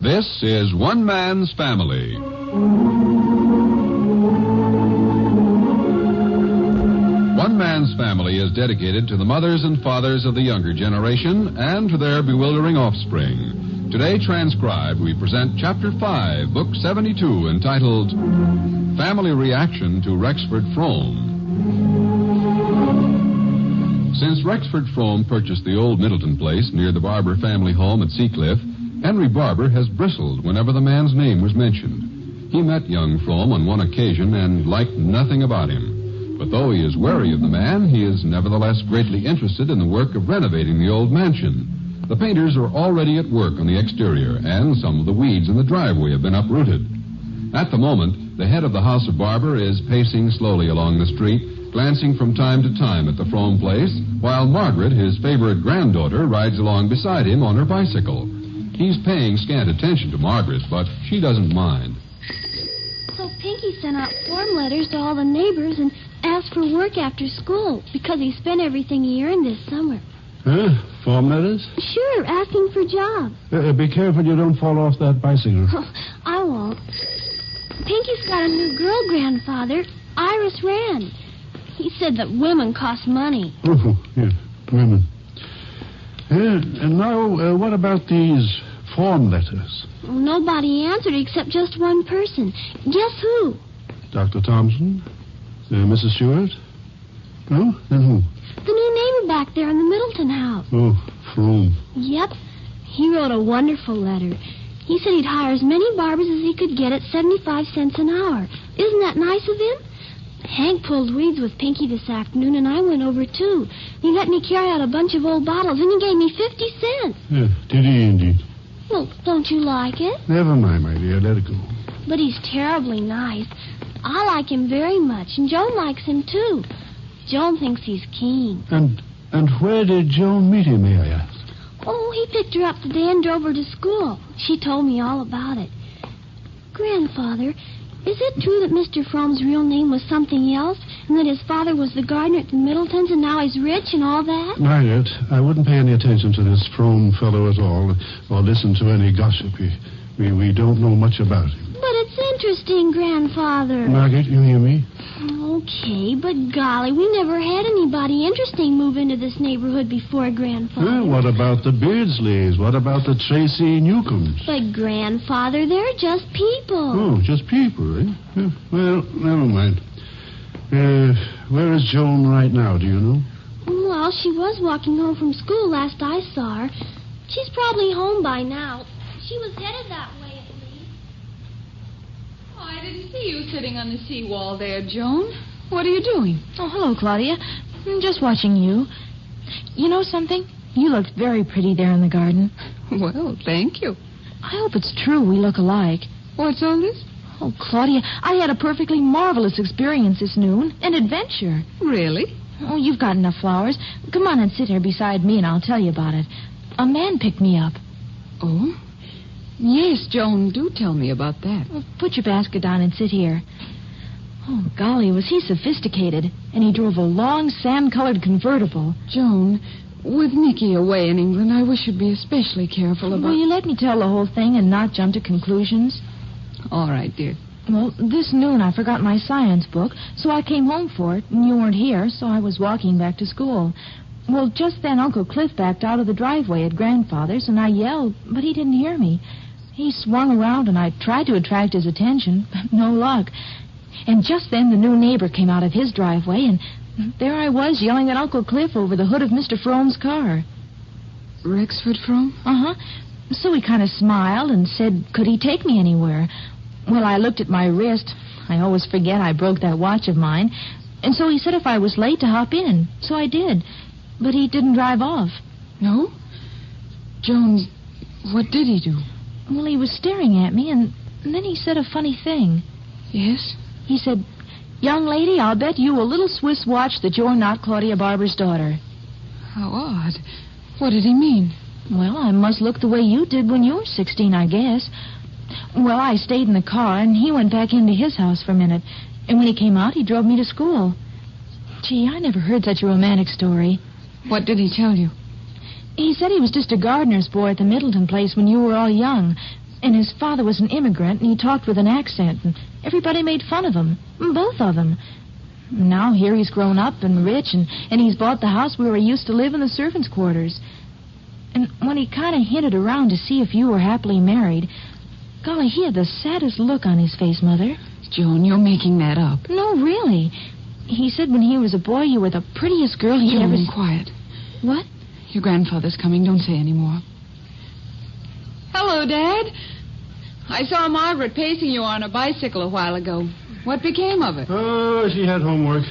This is One Man's Family. One Man's Family is dedicated to the mothers and fathers of the younger generation and to their bewildering offspring. Today, transcribed, we present Chapter 5, Book 72, entitled Family Reaction to Rexford Frome. Since Rexford Frome purchased the old Middleton place near the Barbour family home at Seacliff, Henry Barbour has bristled whenever the man's name was mentioned. He met young Frome on one occasion and liked nothing about him. But though he is wary of the man, he is nevertheless greatly interested in the work of renovating the old mansion. The painters are already at work on the exterior, and some of the weeds in the driveway have been uprooted. At the moment, the head of the house of Barbour is pacing slowly along the street, glancing from time to time at the Frome place, while Margaret, his favorite granddaughter, rides along beside him on her bicycle. He's paying scant attention to Margaret, but she doesn't mind. So Pinky sent out form letters to all the neighbors and asked for work after school because he spent everything he earned this summer. Huh? Form letters? Sure, asking for jobs. Be careful you don't fall off that bicycle. Oh, I won't. Pinky's got a new girl, Grandfather, Iris Rand. He said that women cost money. Oh, yes, women. And now, what about these form letters? Well, nobody answered except just one person. Guess who? Dr. Thompson? Mrs. Stewart? No? Then who? The new neighbor back there in the Middleton house. Oh, Frome. Yep. He wrote a wonderful letter. He said he'd hire as many barbers as he could get at 75 cents an hour. Isn't that nice of him? Hank pulled weeds with Pinky this afternoon, and I went over, too. He let me carry out a bunch of old bottles, and he gave me 50 cents. Yeah, did he indeed? Well, don't you like it? Never mind, my dear. Let it go. But he's terribly nice. I like him very much, and Joan likes him, too. Joan thinks he's keen. And where did Joan meet him, may I ask? Oh, he picked her up today and drove her to school. She told me all about it. Grandfather, is it true that Mr. Frome's real name was something else, and that his father was the gardener at the Middletons, and now he's rich and all that? Margaret, I wouldn't pay any attention to this Frome fellow at all, or listen to any gossip. We don't know much about him. But it's interesting, Grandfather. Margaret, you hear me? Okay, but golly, we never had anybody interesting move into this neighborhood before, Grandfather. What about the Beardsleys? What about the Tracy Newcombs? But, Grandfather, they're just people. Oh, just people, eh? Well, never mind. Where is Joan right now, do you know? Well, she was walking home from school last I saw her. She's probably home by now. She was headed that way, at least. Oh, I didn't see you sitting on the seawall there, Joan. What are you doing? Oh, hello, Claudia. I'm just watching you. You know something? You look very pretty there in the garden. Well, thank you. I hope it's true we look alike. What's all this? Oh, Claudia, I had a perfectly marvelous experience this noon. An adventure. Really? Oh, you've got enough flowers. Come on and sit here beside me and I'll tell you about it. A man picked me up. Oh? Yes, Joan, do tell me about that. Well, put your basket down and sit here. Oh, golly, was he sophisticated. And he drove a long, sand-colored convertible. Joan, with Nicky away in England, I wish you'd be especially careful about... Will you let me tell the whole thing and not jump to conclusions? All right, dear. Well, this noon I forgot my science book, so I came home for it, and you weren't here, so I was walking back to school. Well, just then Uncle Cliff backed out of the driveway at Grandfather's, and I yelled, but he didn't hear me. He swung around, and I tried to attract his attention, but no luck. And just then the new neighbor came out of his driveway, and there I was yelling at Uncle Cliff over the hood of Mr. Frome's car. Rexford Frome? Uh-huh. So he kind of smiled and said, could he take me anywhere? Well, I looked at my wrist. I always forget I broke that watch of mine. And so he said if I was late to hop in. So I did. But he didn't drive off. No? Joan, what did he do? Well, he was staring at me, and then he said a funny thing. Yes? He said, young lady, I'll bet you a little Swiss watch that you're not Claudia Barbour's daughter. How odd. What did he mean? Well, I must look the way you did when you were 16, I guess. Well, I stayed in the car, and he went back into his house for a minute. And when he came out, he drove me to school. Gee, I never heard such a romantic story. What did he tell you? He said he was just a gardener's boy at the Middleton place when you were all young. And his father was an immigrant, and he talked with an accent, and everybody made fun of him, both of them. Now here he's grown up and rich, and he's bought the house where he used to live in the servants' quarters. And when he kind of hinted around to see if you were happily married, golly, he had the saddest look on his face, Mother. Joan, you're making that up. No, really. He said when he was a boy you were the prettiest girl he'd ever seen. Quiet. What? Your grandfather's coming. Don't say any more. Hello, Dad. I saw Margaret pacing you on a bicycle a while ago. What became of it? Oh, she had homework.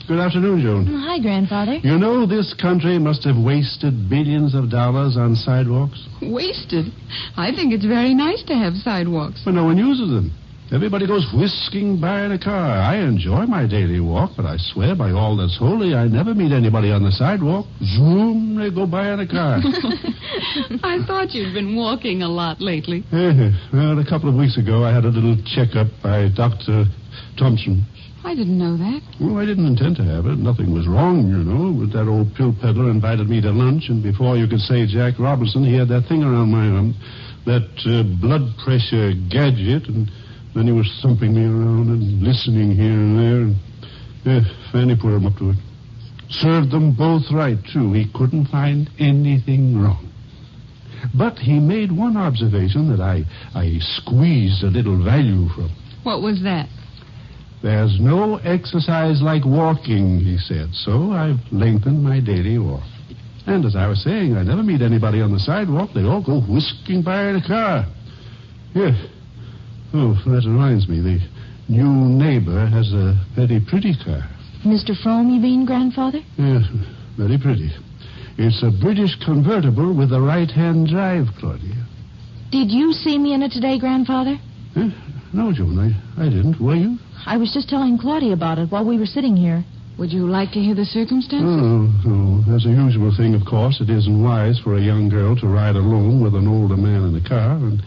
Good afternoon, Joan. Hi, Grandfather. You know, this country must have wasted billions of dollars on sidewalks. Wasted? I think it's very nice to have sidewalks. But no one uses them. Everybody goes whisking by in a car. I enjoy my daily walk, but I swear by all that's holy, I never meet anybody on the sidewalk. Zoom, they go by in a car. I thought you'd been walking a lot lately. Well, a couple of weeks ago, I had a little checkup by Dr. Thompson. I didn't know that. Well, I didn't intend to have it. Nothing was wrong, you know. But that old pill peddler invited me to lunch, and before you could say Jack Robinson, he had that thing around my arm, that blood pressure gadget, and then he was thumping me around and listening here and there. And, Fanny put him up to it. Served them both right, too. He couldn't find anything wrong. But he made one observation that I squeezed a little value from. What was that? There's no exercise like walking, he said, so I've lengthened my daily walk. And as I was saying, I never meet anybody on the sidewalk. They all go whisking by in a car. Here. Oh, that reminds me. The new neighbor has a very pretty car. Mr. Frome, you mean, Grandfather? Yes, very pretty. It's a British convertible with a right-hand drive, Claudia. Did you see me in it today, Grandfather? No, Joan, I didn't. Were you? I was just telling Claudia about it while we were sitting here. Would you like to hear the circumstances? Oh. As a usual thing, of course, it isn't wise for a young girl to ride alone with an older man in the car. And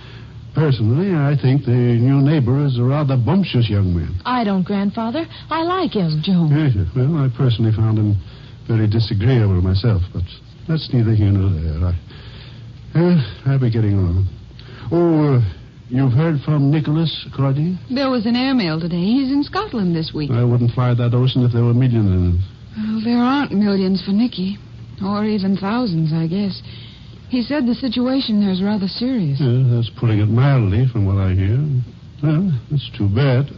personally, I think the new neighbor is a rather bumptious young man. I don't, Grandfather. I like him. Joan. Yes, well, I personally found him very disagreeable myself, but that's neither here nor there. I'll be getting on. Oh, you've heard from Nicholas, Claudia? There was an airmail today. He's in Scotland this week. I wouldn't fly that ocean if there were millions in it. Well, there aren't millions for Nicky. Or even thousands, I guess. He said the situation there's rather serious. Yeah, that's putting it mildly from what I hear. Well, that's too bad.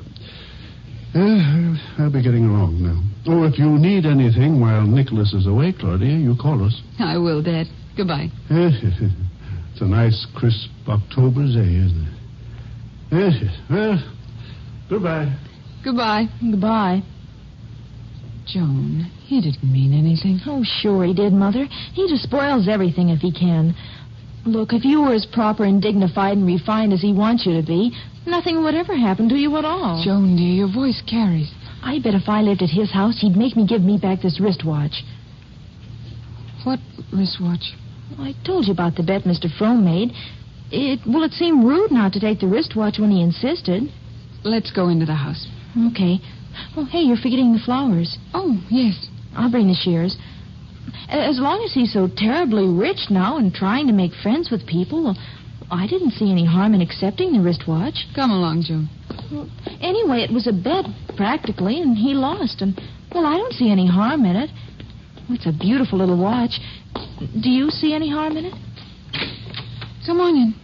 I'll be getting along now. Oh, if you need anything while Nicholas is away, Claudia, you call us. I will, Dad. Goodbye. It's a nice, crisp October's day, isn't it? Yes. Well, goodbye. Goodbye. Goodbye. Joan, he didn't mean anything. Oh, sure he did, Mother. He just spoils everything if he can. Look, if you were as proper and dignified and refined as he wants you to be, nothing would ever happen to you at all. Joan, dear, your voice carries. I bet if I lived at his house, he'd make me give me back this wristwatch. What wristwatch? I told you about the bet Mr. Frome made. It seemed rude not to take the wristwatch when he insisted. Let's go into the house. Okay. Oh, hey, you're forgetting the flowers. Oh, yes. I'll bring the shears. As long as he's so terribly rich now and trying to make friends with people, well, I didn't see any harm in accepting the wristwatch. Come along, Joan. Well, anyway, it was a bet, practically, and he lost. And, well, I don't see any harm in it. It's a beautiful little watch. Do you see any harm in it? Come on in.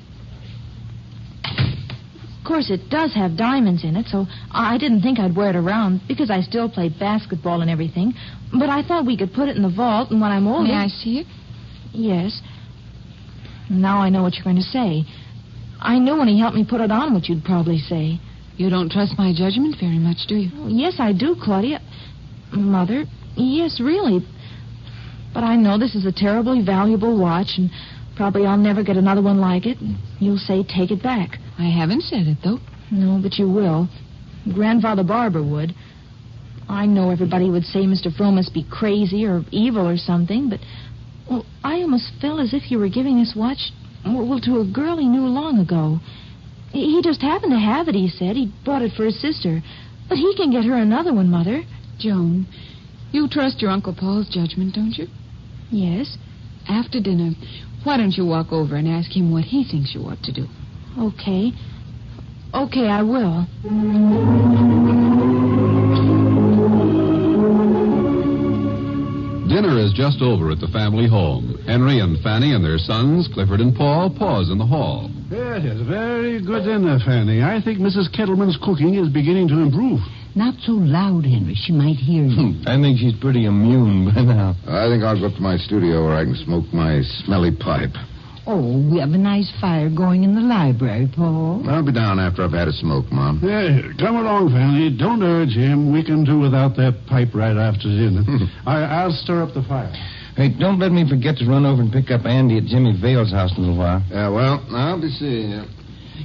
Of course, it does have diamonds in it, so I didn't think I'd wear it around because I still play basketball and everything. But I thought we could put it in the vault, and when I'm older... May I see it? Yes. Now I know what you're going to say. I knew when he helped me put it on what you'd probably say. You don't trust my judgment very much, do you? Oh, yes, I do, Claudia. Mother, yes, really. But I know this is a terribly valuable watch, and probably I'll never get another one like it. You'll say, take it back. I haven't said it, though. No, but you will. Grandfather Barbour would. I know everybody would say Mr. Frome must be crazy or evil or something, but... Well, I almost felt as if you were giving this watch, well, to a girl he knew long ago. He just happened to have it, he said. He bought it for his sister. But he can get her another one, Mother. Joan, you trust your Uncle Paul's judgment, don't you? Yes. After dinner, why don't you walk over and ask him what he thinks you ought to do? Okay. Okay, I will. Dinner is just over at the family home. Henry and Fanny and their sons, Clifford and Paul, pause in the hall. Yes, yes, very good dinner, Fanny. I think Mrs. Kettleman's cooking is beginning to improve. Not so loud, Henry. She might hear you. I think she's pretty immune by now. I think I'll go up to my studio where I can smoke my smelly pipe. Oh, we have a nice fire going in the library, Paul. I'll be down after I've had a smoke, Mom. Yeah, come along, Fanny. Don't urge him. We can do without that pipe right after dinner. I'll stir up the fire. Hey, don't let me forget to run over and pick up Andy at Jimmy Vale's house in a little while. Yeah, well, I'll be seeing you.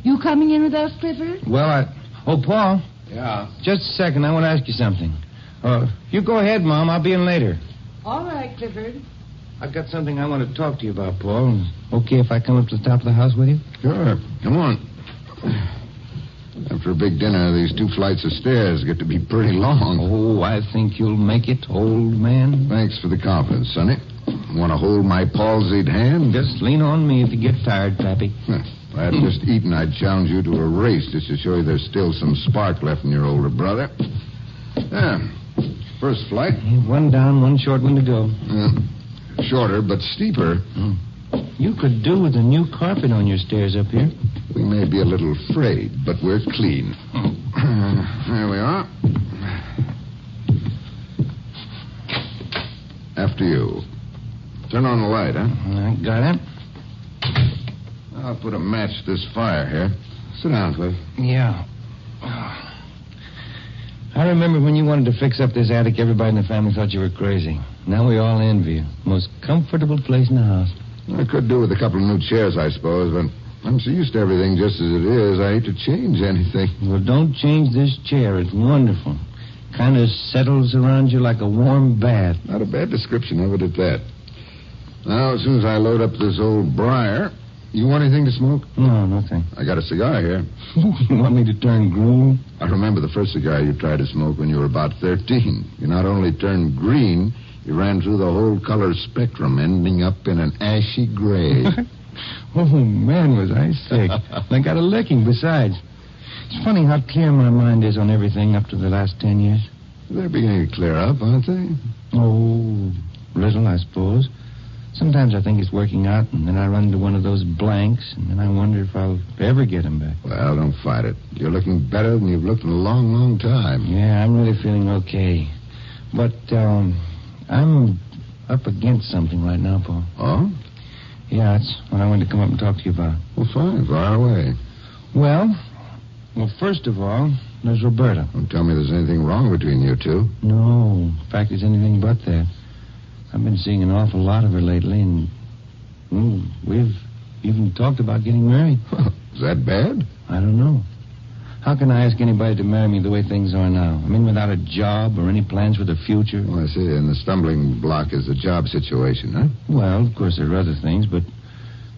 You coming in with us, Clifford? Well, Oh, Paul. Yeah. Just a second. I want to ask you something. You go ahead, Mom. I'll be in later. All right, Clifford. I've got something I want to talk to you about, Paul. Okay if I come up to the top of the house with you? Sure. Come on. After a big dinner, these 2 flights of stairs get to be pretty long. Oh, I think you'll make it, old man. Thanks for the confidence, Sonny. Want to hold my palsied hand? Just lean on me if you get tired, Pappy. If I had just eaten, I'd challenge you to a race just to show you there's still some spark left in your older brother. Yeah. First flight. One down, one short one to go. Shorter, but steeper. You could do with a new carpet on your stairs up here. We may be a little frayed, but we're clean. There we are. After you. Turn on the light, huh? I got it. I'll put a match to this fire here. Sit down, Cliff. Yeah. I remember when you wanted to fix up this attic, everybody in the family thought you were crazy. Now we all envy you. Most comfortable place in the house. I could do with a couple of new chairs, I suppose, but I'm so used to everything just as it is, I hate to change anything. Well, don't change this chair. It's wonderful. Kind of settles around you like a warm bath. Not a bad description of it at that. Now, as soon as I load up this old briar, you want anything to smoke? No, nothing. I got a cigar here. You want me to turn green? I remember the first cigar you tried to smoke when you were about 13. You not only turned green, you ran through the whole color spectrum, ending up in an ashy gray. Oh, man, was I sick. I got a licking besides. It's funny how clear my mind is on everything up to the last 10 years. They're beginning to clear up, aren't they? Oh, little, I suppose. Sometimes I think it's working out, and then I run into one of those blanks, and then I wonder if I'll ever get him back. Well, don't fight it. You're looking better than you've looked in a long, long time. Yeah, I'm really feeling okay. But, I'm up against something right now, Paul. Oh? Yeah, that's what I wanted to come up and talk to you about. Well, fine. Fire away. Well, first of all, there's Roberta. Don't tell me there's anything wrong between you two. No. In fact, it's anything but that. I've been seeing an awful lot of her lately, and we've even talked about getting married. Is that bad? I don't know. How can I ask anybody to marry me the way things are now? I mean, without a job or any plans for the future. Oh, I see. And the stumbling block is the job situation, huh? Well, of course, there are other things, but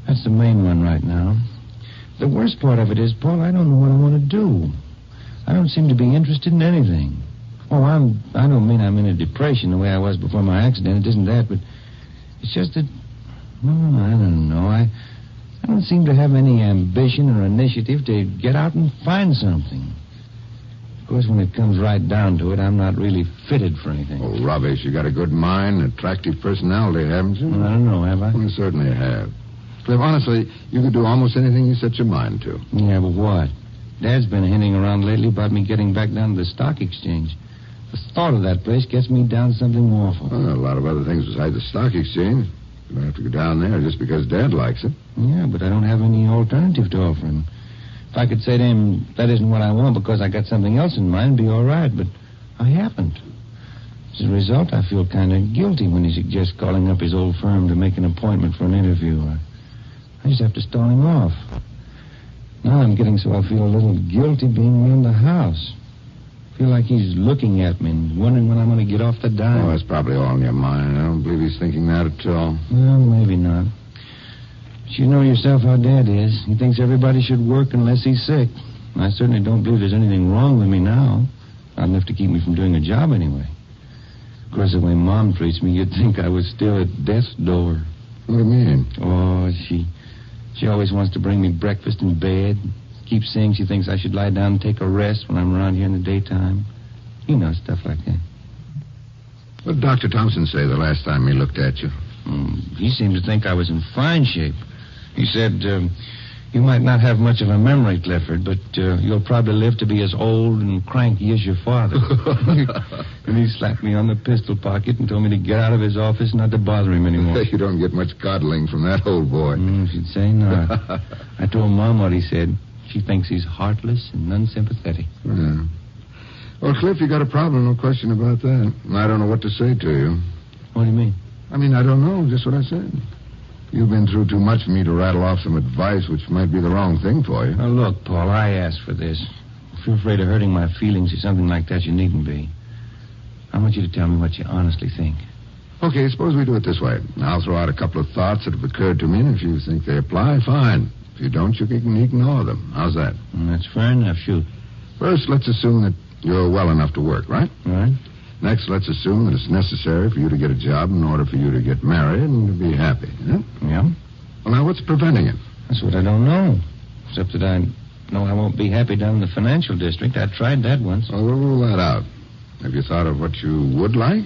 that's the main one right now. The worst part of it is, Paul, I don't know what I want to do. I don't seem to be interested in anything. Oh, I don't mean I'm in a depression the way I was before my accident. It isn't that, but it's just that, I don't know. I don't seem to have any ambition or initiative to get out and find something. Of course, when it comes right down to it, I'm not really fitted for anything. Oh, rubbish. You got a good mind, attractive personality, haven't you? Well, I don't know, have I? You certainly have. Cliff, honestly, you could do almost anything you set your mind to. Yeah, but what? Dad's been hinting around lately about me getting back down to the stock exchange. The thought of that place gets me down to something awful. Well, a lot of other things besides the stock exchange. You don't have to go down there just because Dad likes it. Yeah, but I don't have any alternative to offer him. If I could say to him, that isn't what I want because I got something else in mind, it'd be all right, but I haven't. As a result, I feel kind of guilty when he suggests calling up his old firm to make an appointment for an interview. I just have to stall him off. Now I'm getting so I feel a little guilty being around the house. I feel like he's looking at me and wondering when I'm going to get off the dime. Oh, that's probably all in your mind. I don't believe he's thinking that at all. Well, maybe not. But you know yourself how Dad is. He thinks everybody should work unless he's sick. I certainly don't believe there's anything wrong with me now. Not enough to keep me from doing a job anyway. Of course, the way Mom treats me, you'd think I was still at death's door. What do you mean? Oh, She always wants to bring me breakfast in bed. Keeps saying she thinks I should lie down and take a rest when I'm around here in the daytime. You know, stuff like that. What did Dr. Thompson say the last time he looked at you? He seemed to think I was in fine shape. He said, you might not have much of a memory, Clifford, but you'll probably live to be as old and cranky as your father. And he slapped me on the pistol pocket and told me to get out of his office and not to bother him anymore. You don't get much coddling from that old boy. She'd say not. I told Mom what he said. She thinks he's heartless and unsympathetic. Yeah. Well, Cliff, you got a problem, no question about that. I don't know what to say to you. What do you mean? I mean, I don't know, just what I said. You've been through too much for me to rattle off some advice which might be the wrong thing for you. Now, look, Paul, I asked for this. If you're afraid of hurting my feelings or something like that, you needn't be. I want you to tell me what you honestly think. Okay, suppose we do it this way. I'll throw out a couple of thoughts that have occurred to me, and if you think they apply, fine. If you don't, you can ignore them. How's that? That's fair enough. Shoot. First, let's assume that you're well enough to work, right? Right. Next, let's assume that it's necessary for you to get a job in order for you to get married and to be happy. Huh? Yeah. Well, now, what's preventing it? That's what I don't know. Except that I know I won't be happy down in the financial district. I tried that once. Well, we'll rule that out. Have you thought of what you would like?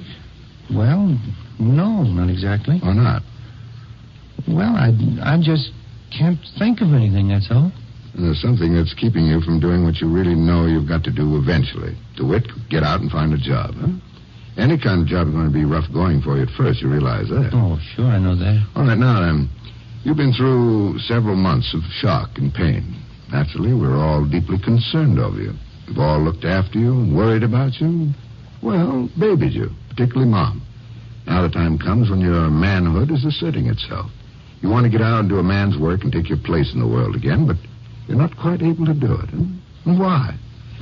Well, no, not exactly. Or not? Well, I just can't think of anything, that's all. There's something that's keeping you from doing what you really know you've got to do eventually. To wit, get out and find a job, huh? Any kind of job is going to be rough going for you at first. You realize that. Oh, sure, I know that. All right, now then. You've been through several months of shock and pain. Naturally, we're all deeply concerned over you. We've all looked after you and worried about you. Well, babied you, particularly Mom. Now the time comes when your manhood is asserting itself. You want to get out and do a man's work and take your place in the world again, but you're not quite able to do it. Huh? And why?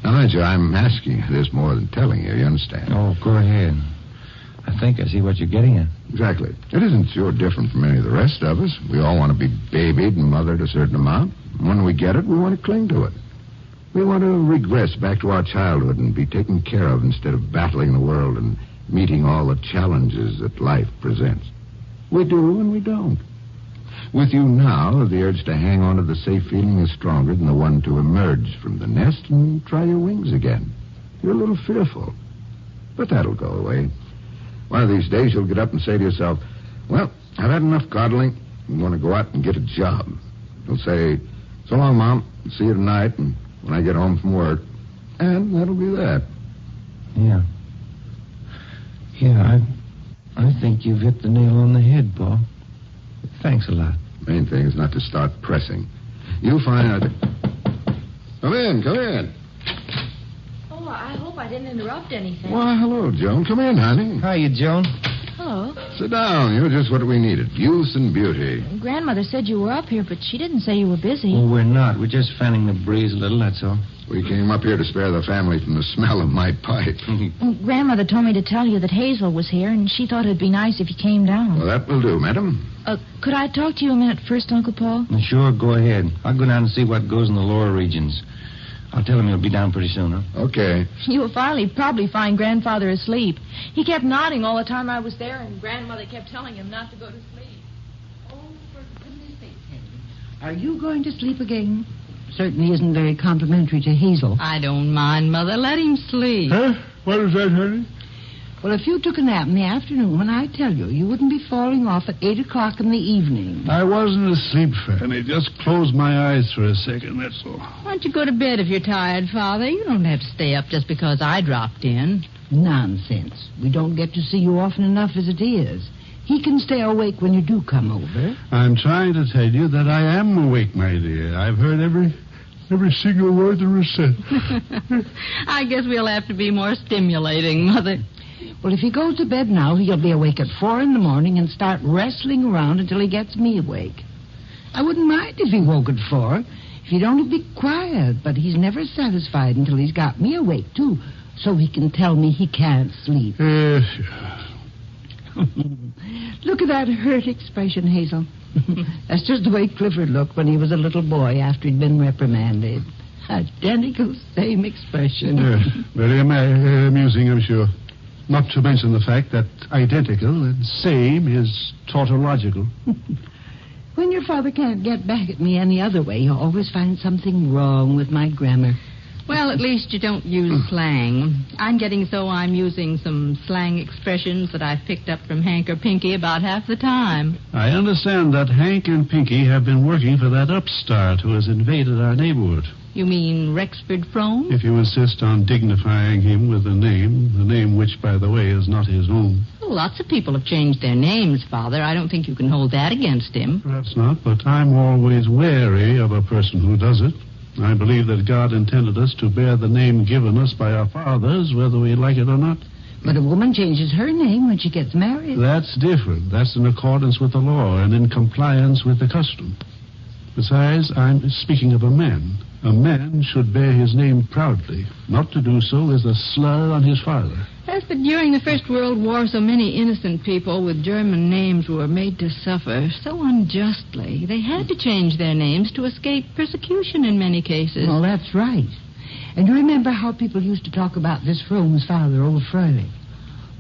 Now, mind you, I'm asking you this more than telling you. You understand? Oh, go ahead. I think I see what you're getting at. Exactly. It isn't you're different from any of the rest of us. We all want to be babied and mothered a certain amount. When we get it, we want to cling to it. We want to regress back to our childhood and be taken care of instead of battling the world and meeting all the challenges that life presents. We do and we don't. With you now, the urge to hang on to the safe feeling is stronger than the one to emerge from the nest and try your wings again. You're a little fearful. But that'll go away. One of these days, you'll get up and say to yourself, well, I've had enough coddling. I'm going to go out and get a job. You'll say, so long, Mom. See you tonight and when I get home from work. And that'll be that. Yeah. Yeah, I think you've hit the nail on the head, Paul. Thanks a lot. Main thing is not to start pressing. You'll find out. Come in. Oh, I hope I didn't interrupt anything. Why, hello, Joan. Come in, honey. Hiya, Joan. Hello. Sit down. You're just what we needed. Youth and beauty. Grandmother said you were up here, but she didn't say you were busy. Well, we're not. We're just fanning the breeze a little, that's all. We came up here to spare the family from the smell of my pipe. Grandmother told me to tell you that Hazel was here, and she thought it'd be nice if you came down. Well, that will do, madam. Could I talk to you a minute first, Uncle Paul? Sure, go ahead. I'll go down and see what goes in the lower regions. I'll tell him you'll be down pretty soon, huh? Okay. You'll probably find Grandfather asleep. He kept nodding all the time I was there, and Grandmother kept telling him not to go to sleep. Oh, for goodness sake, Henry. Are you going to sleep again? Certainly isn't very complimentary to Hazel. I don't mind, Mother. Let him sleep. Huh? What is that, honey? Well, if you took a nap in the afternoon, I tell you, you wouldn't be falling off at 8 o'clock in the evening. I wasn't asleep, Fanny. Just closed my eyes for a second, that's all. Why don't you go to bed if you're tired, Father? You don't have to stay up just because I dropped in. Nonsense. We don't get to see you often enough as it is. He can stay awake when you do come over. I'm trying to tell you that I am awake, my dear. I've heard every single word that was said. I guess we'll have to be more stimulating, Mother. Well, if he goes to bed now, he'll be awake at 4 in the morning and start wrestling around until he gets me awake. I wouldn't mind if he woke at 4, if he'd only be quiet, but he's never satisfied until he's got me awake, too, so he can tell me he can't sleep. Yes. Look at that hurt expression, Hazel. That's just the way Clifford looked when he was a little boy after he'd been reprimanded. Identical, same expression. Very amusing, I'm sure. Not to mention the fact that identical and same is tautological. When your father can't get back at me any other way, you always find something wrong with my grammar. Well, at least you don't use slang. I'm getting so I'm using some slang expressions that I've picked up from Hank or Pinky about half the time. I understand that Hank and Pinky have been working for that upstart who has invaded our neighborhood. You mean Rexford Frome? If you insist on dignifying him with a name which, by the way, is not his own. Well, lots of people have changed their names, Father. I don't think you can hold that against him. Perhaps not, but I'm always wary of a person who does it. I believe that God intended us to bear the name given us by our fathers, whether we like it or not. But a woman changes her name when she gets married. That's different. That's in accordance with the law and in compliance with the custom. Besides, I'm speaking of a man. A man should bear his name proudly. Not to do so is a slur on his father. Yes, but during the First World War, so many innocent people with German names were made to suffer so unjustly. They had to change their names to escape persecution in many cases. Well, that's right. And you remember how people used to talk about this Frome's father, old Frome?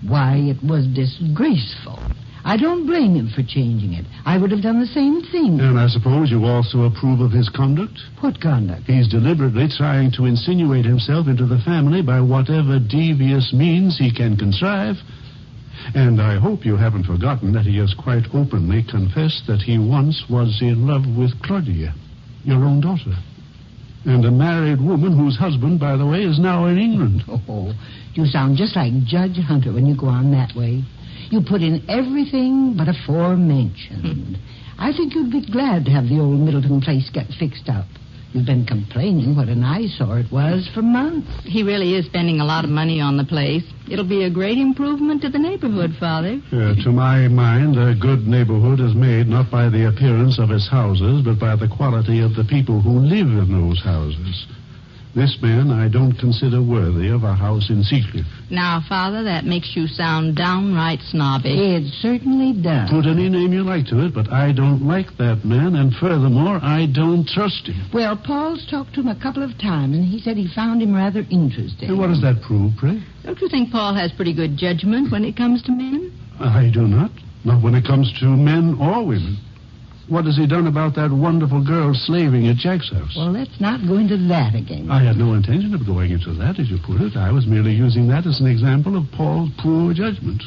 Why, it was disgraceful. I don't blame him for changing it. I would have done the same thing. And I suppose you also approve of his conduct? What conduct? He's deliberately trying to insinuate himself into the family by whatever devious means he can contrive. And I hope you haven't forgotten that he has quite openly confessed that he once was in love with Claudia, your own daughter. And a married woman whose husband, by the way, is now in England. Oh, you sound just like Judge Hunter when you go on that way. You put in everything but aforementioned. I think you'd be glad to have the old Middleton place get fixed up. You've been complaining what an eyesore it was for months. He really is spending a lot of money on the place. It'll be a great improvement to the neighborhood, Father. To my mind, a good neighborhood is made not by the appearance of its houses, but by the quality of the people who live in those houses. This man I don't consider worthy of a house in Seacliff. Now, Father, that makes you sound downright snobbish. It certainly does. Put any name you like to it, but I don't like that man, and furthermore, I don't trust him. Well, Paul's talked to him a couple of times, and he said he found him rather interesting. And what does that prove, pray? Don't you think Paul has pretty good judgment when it comes to men? I do not. Not when it comes to men or women. What has he done about that wonderful girl slaving at Jack's house? Well, let's not go into that again. I had no intention of going into that, as you put it. I was merely using that as an example of Paul's poor judgment.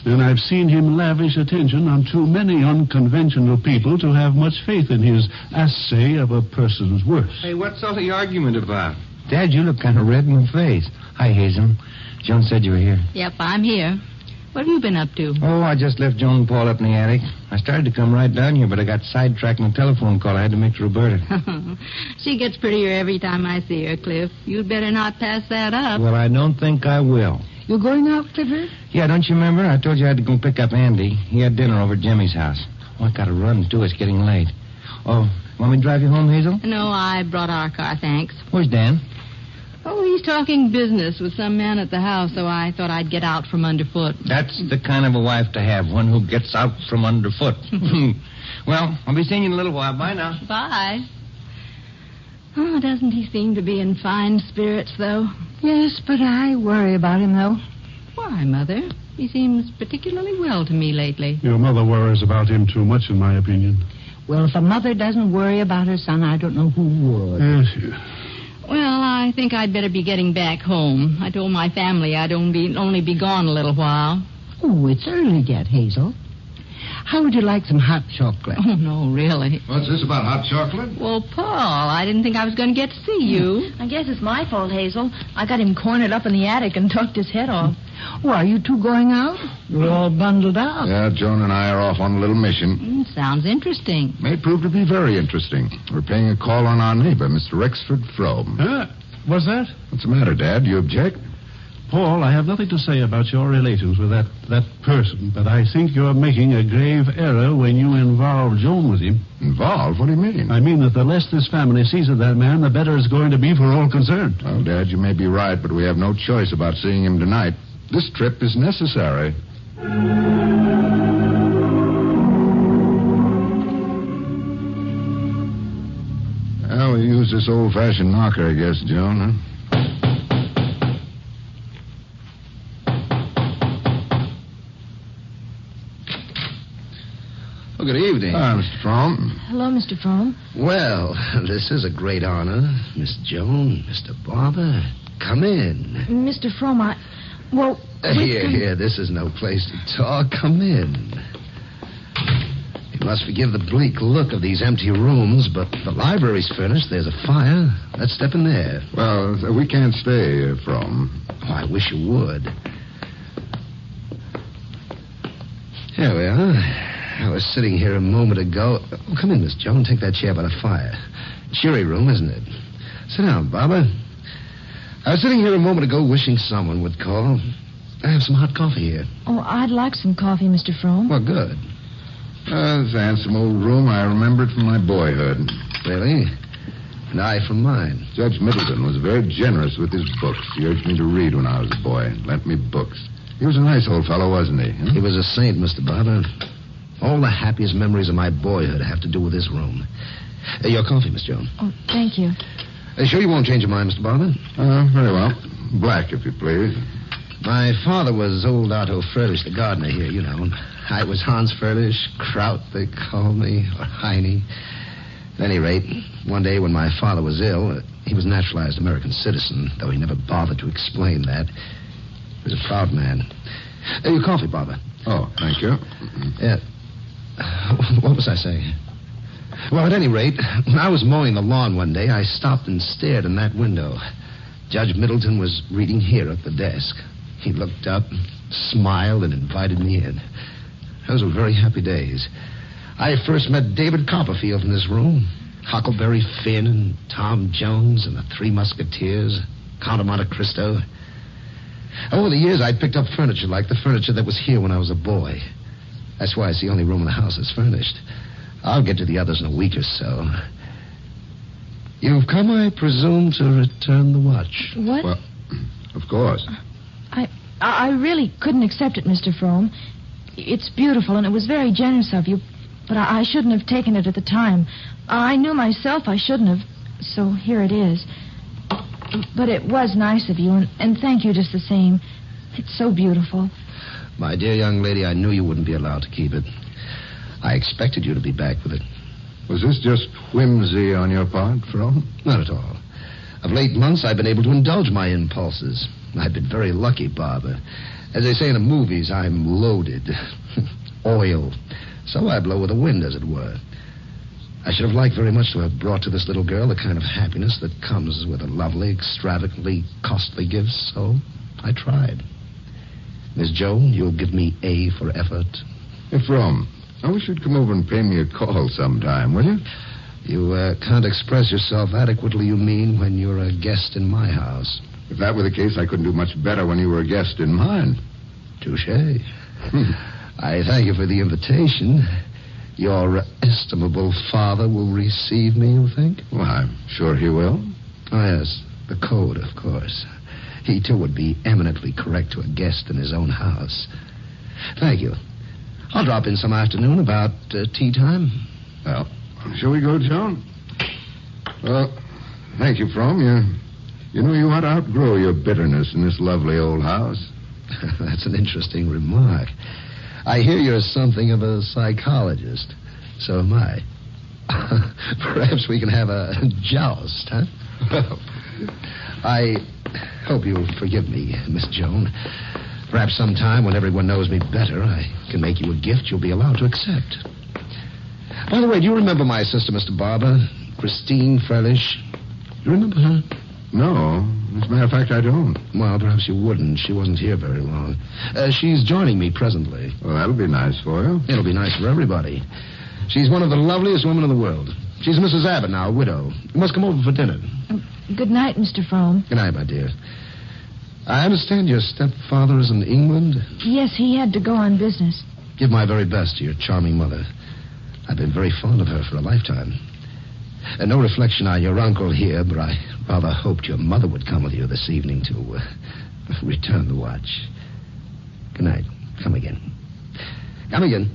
And I've seen him lavish attention on too many unconventional people to have much faith in his assay of a person's worth. Hey, what's all the argument about? Dad, you look kind of red in the face. Hi, Hazel. Joan said you were here. Yep, I'm here. What have you been up to? Oh, I just left Joan and Paul up in the attic. I started to come right down here, but I got sidetracked in a telephone call I had to make to Roberta. She gets prettier every time I see her, Cliff. You'd better not pass that up. Well, I don't think I will. You going out, Clifford? Yeah, don't you remember? I told you I had to go pick up Andy. He had dinner over at Jimmy's house. Oh, I gotta run, too. It's getting late. Oh, want me to drive you home, Hazel? No, I brought our car, thanks. Where's Dan? Oh, he's talking business with some man at the house, so I thought I'd get out from underfoot. That's the kind of a wife to have, one who gets out from underfoot. Well, I'll be seeing you in a little while. Bye now. Bye. Oh, doesn't he seem to be in fine spirits, though? Yes, but I worry about him, though. Why, Mother? He seems particularly well to me lately. Your mother worries about him too much, in my opinion. Well, if a mother doesn't worry about her son, I don't know who would. Yes. Well, I think I'd better be getting back home. I told my family I'd only be gone a little while. Oh, it's early yet, Hazel. How would you like some hot chocolate? Oh, no, really. What's this about hot chocolate? Well, Paul, I didn't think I was going to get to see you. I guess it's my fault, Hazel. I got him cornered up in the attic and talked his head off. Well, are you two going out? You're all bundled up. Yeah, Joan and I are off on a little mission. Sounds interesting. May prove to be very interesting. We're paying a call on our neighbor, Mr. Rexford Frome. What's that? What's the matter, Dad? You object? Paul, I have nothing to say about your relations with that person, but I think you're making a grave error when you involve Joan with him. Involved? What do you mean? I mean that the less this family sees of that man, the better it's going to be for all concerned. Well, Dad, you may be right, but we have no choice about seeing him tonight. This trip is necessary. Well, we use this old-fashioned knocker, I guess, Joan, huh? Oh, good evening. Mr. Frome. Hello, Mr. Frome. Well, this is a great honor. Miss Joan, Mr. Barbour, come in. Mr. Frome, Here, this is no place to talk. Come in. You must forgive the bleak look of these empty rooms, but the library's furnished. There's a fire. Let's step in there. Well, we can't stay, Frome. Oh, I wish you would. Here we are. I was sitting here a moment ago. Oh, come in, Miss Joan. Take that chair by the fire. Cheery room, isn't it? Sit down, Barbour. I was sitting here a moment ago wishing someone would call. I have some hot coffee here. Oh, I'd like some coffee, Mr. Frome. Well, good. It's a handsome old room. I remembered from my boyhood. Really? And I from mine. Judge Middleton was very generous with his books. He urged me to read when I was a boy. Lent me books. He was a nice old fellow, wasn't he? He was a saint, Mr. Barbour. All the happiest memories of my boyhood have to do with this room. Your coffee, Miss Joan. Oh, thank you. Sure you won't change your mind, Mr. Barbour? Very well. Black, if you please. My father was old Otto Furlish, the gardener here, you know. I was Hans Furlish, Kraut, they called me, or Heine. At any rate, one day when my father was ill, he was a naturalized American citizen, though he never bothered to explain that. He was a proud man. Your coffee, Barbour. Oh, thank you. Yeah. What was I saying? Well, at any rate, when I was mowing the lawn one day, I stopped and stared in that window. Judge Middleton was reading here at the desk. He looked up, smiled, and invited me in. Those were very happy days. I first met David Copperfield in this room. Huckleberry Finn and Tom Jones and the Three Musketeers, Count of Monte Cristo. Over the years, I picked up furniture like the furniture that was here when I was a boy. That's why it's the only room in the house that's furnished. I'll get to the others in a week or so. You've come, I presume, to return the watch. What? Well, of course. I really couldn't accept it, Mr. Frome. It's beautiful, and it was very generous of you, but I shouldn't have taken it at the time. I knew myself I shouldn't have, so here it is. But it was nice of you, and thank you just the same. It's so beautiful. My dear young lady, I knew you wouldn't be allowed to keep it. I expected you to be back with it. Was this just whimsy on your part, Frome? Not at all. Of late months, I've been able to indulge my impulses. I've been very lucky, Barbour. As they say in the movies, I'm loaded. Oil. So I blow with the wind, as it were. I should have liked very much to have brought to this little girl the kind of happiness that comes with a lovely, extravagantly costly gift, so I tried. Miss Joan, you'll give me A for effort. Hey, Frome, I wish you'd come over and pay me a call sometime, will you? You can't express yourself adequately, you mean, when you're a guest in my house. If that were the case, I couldn't do much better when you were a guest in mine. Touché. I thank you for the invitation. Your estimable father will receive me, you think? Well, I'm sure he will. Oh, yes. The code, of course. He, too, would be eminently correct to a guest in his own house. Thank you. I'll drop in some afternoon about tea time. Well, shall we go, Joan? Well, thank you, Frome. You know, you ought to outgrow your bitterness in this lovely old house. That's an interesting remark. I hear you're something of a psychologist. So am I. Perhaps we can have a joust, huh? I hope you'll forgive me, Miss Joan. Perhaps sometime when everyone knows me better, I can make you a gift you'll be allowed to accept. By the way, do you remember my sister, Mr. Barbour? Christine Frelish? You remember her? No. As a matter of fact, I don't. Well, perhaps you wouldn't. She wasn't here very long. She's joining me presently. Well, that'll be nice for you. It'll be nice for everybody. She's one of the loveliest women in the world. She's Mrs. Abbott now, a widow. You must come over for dinner. Good night, Mr. Frome. Good night, my dear. I understand your stepfather is in England? Yes, he had to go on business. Give my very best to your charming mother. I've been very fond of her for a lifetime. No reflection on your uncle here, but I rather hoped your mother would come with you this evening to return the watch. Good night. Come again. Come again.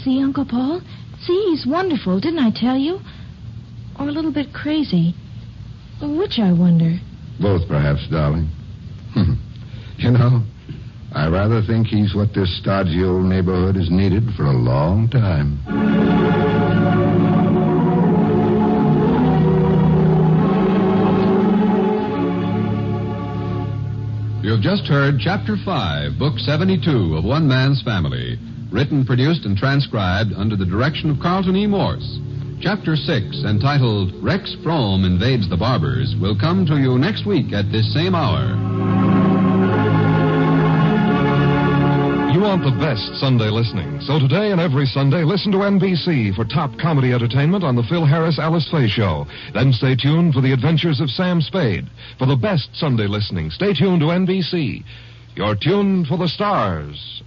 See, Uncle Paul? See, he's wonderful, didn't I tell you? Or a little bit crazy. Which, I wonder? Both, perhaps, darling. You know, I rather think he's what this stodgy old neighborhood has needed for a long time. You have just heard Chapter 5, Book 72 of One Man's Family, written, produced, and transcribed under the direction of Carlton E. Morse. Chapter 6, entitled Rex Frome Invades the Barbers, will come to you next week at this same hour. You want the best Sunday listening. So today and every Sunday, listen to NBC for top comedy entertainment on the Phil Harris-Alice Faye Show. Then stay tuned for the adventures of Sam Spade. For the best Sunday listening, stay tuned to NBC. You're tuned for the stars